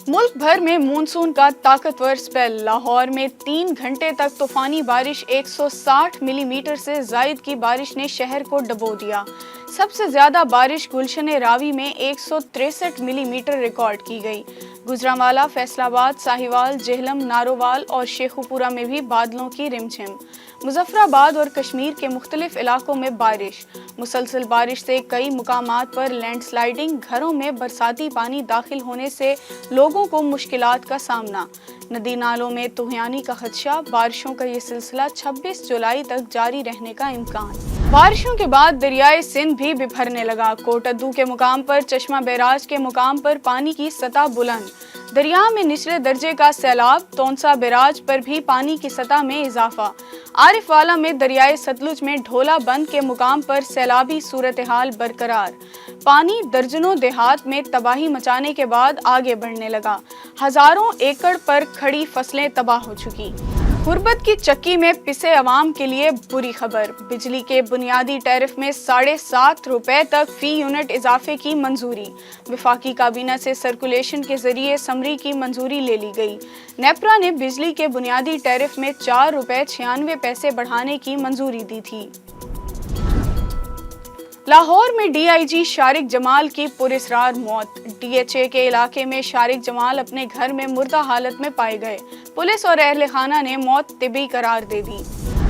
मुल्क भर में मानसून का ताकतवर स्पेल। लाहौर में 3 घंटे तक तूफानी बारिश, 160 मिलीमीटर से जायद की बारिश ने शहर को डुबो दिया। सबसे ज्यादा बारिश गुलशन रावी में 163 मिलीमीटर रिकॉर्ड की गई। गुजरांवाला, फैसलाबाद, साहिवाल, जेहलम, नारोवाल और शेखुपुरा में भी बादलों की रिमझिम। मुजफ्फराबाद और कश्मीर के मुख्तलिफ इलाकों में बारिश। मुसलसल बारिश से कई मुकामात पर लैंडस्लाइडिंग, घरों में बरसाती पानी दाखिल होने से लोगों को मुश्किलात का सामना। नदी नालों में तुहियानी का खदशा। बारिशों का ये सिलसिला 26 जुलाई तक जारी रहने का इम्कान। बारिशों के बाद दरियाए सिंध भी बिफरने लगा। कोटद्दू के मुकाम पर, चश्मा बैराज के मुकाम पर पानी की सतह बुलंद। दरिया में निचले दर्जे का सैलाब। तौंसा बैराज पर भी पानी की सतह में इजाफा। आरिफवाला में दरियाए सतलुज में ढोला बंद के मुकाम पर सैलाबी सूरत हाल बरकरार। पानी दर्जनों देहात में तबाही मचाने के बाद आगे बढ़ने लगा। हजारों एकड़ पर खड़ी फसलें तबाह हो चुकी। गुर्बत की चक्की में पिसे अवाम के लिए बुरी खबर। बिजली के बुनियादी टैरिफ में 7.5 रुपए तक फी यूनिट इजाफे की मंजूरी। वफाकी काबीना से सर्कुलेशन के जरिए समरी की मंजूरी ले ली गई। नेपरा ने बिजली के बुनियादी टैरिफ में 4 रुपए 96 पैसे बढ़ाने की मंजूरी दी थी। लाहौर में डीआईजी शारिक जमाल की पुरस्रार मौत। डीएचए के इलाके में शारिक जमाल अपने घर में मुर्दा हालत में पाए गए। पुलिस और अहले खाना ने मौत तिबी करार दे दी।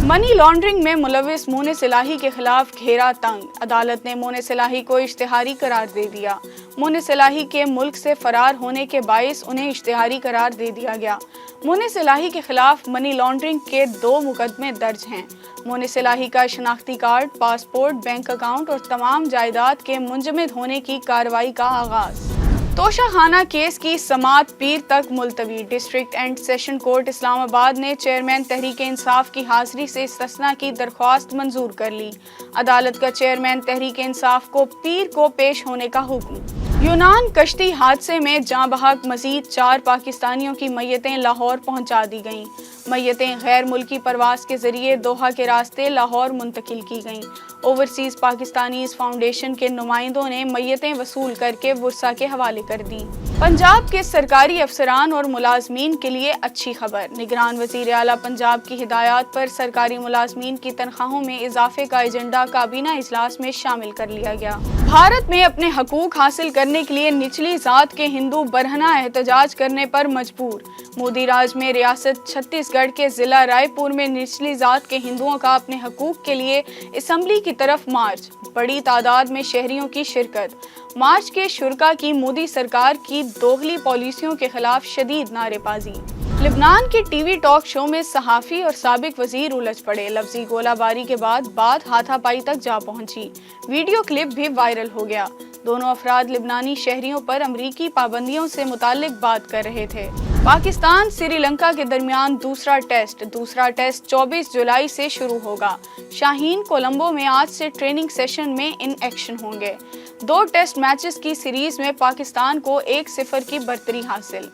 मनी लॉन्ड्रिंग में मुलविस मोने सिलाही के खिलाफ घेरा तंग। अदालत ने मोने सिलाही को इश्तिहारी करार दे दिया। मोने सिलाही के मुल्क से फरार होने के बाइस उन्हें इश्तिहारी करार दे दिया गया। मोने सिलाही के खिलाफ मनी लॉन्ड्रिंग के 2 मुकदमे दर्ज हैं। मोने सिलाही का शनाख्ती कार्ड, पासपोर्ट, बैंक अकाउंट और तमाम जायदाद के मुंजमद होने की कार्रवाई का आगाज। तोशाखाना केस की समाअत पीर तक मुलतवी। District and session court Islamabad ने चेयरमैन तहरीक इंसाफ की हाजिरी से इस्तिस्ना की दरख्वास्त मंजूर कर ली। अदालत का चेयरमैन तहरीक इंसाफ को पीर को पेश होने का हुक्म। यूनान कश्ती हादसे में जाँ बहक मजीद 4 पाकिस्तानियों की मैयतें लाहौर पहुंचा दी गईं। मैयतें गैर मुल्की परवास के जरिए दोहा के रास्ते लाहौर मुंतकिल की गईं। ओवरसीज पाकिस्तानीज फाउंडेशन के नुमाइंदों ने मैयतें वसूल करके वुरसा के हवाले कर दी। पंजाब के सरकारी अफसरान और मुलाजमीन के लिए अच्छी खबर। निगरान वजीर आला पंजाब की हिदायत पर सरकारी मुलाजमीन की तनख्वाहों में इजाफे का एजेंडा काबीना इजलास में शामिल कर लिया गया। भारत में अपने हकूक हासिल करने के लिए निचली जात के हिंदू बरहना एहतजाज करने पर मजबूर। मोदी राज में रियासत छत्तीसगढ़ के जिला रायपुर में निचली जात के हिंदुओं का अपने हकूक के लिए असम्बली की तरफ मार्च। बड़ी तादाद में शहरियों की शिरकत। मार्च के शुरका की मोदी सरकार की दोगली पॉलिसियों के खिलाफ शदीद नारेबाजी। लिबनान के टीवी टॉक शो में सहाफ़ी और साबिक वजीर उलझ पड़े। लफ्जी गोलाबारी के बाद बात हाथापाई तक जा पहुंची। वीडियो क्लिप भी वायरल हो गया। दोनों अफराद लिबनानी शहरियों पर अमरीकी पाबंदियों से मुताल्लिक बात कर रहे थे। पाकिस्तान श्रीलंका के दरमियान दूसरा टेस्ट 24 जुलाई से शुरू होगा। शाहीन कोलंबो में आज से ट्रेनिंग सेशन में इन एक्शन होंगे। 2 टेस्ट मैचेस की सीरीज में पाकिस्तान को 1-0 की बर्तरी हासिल।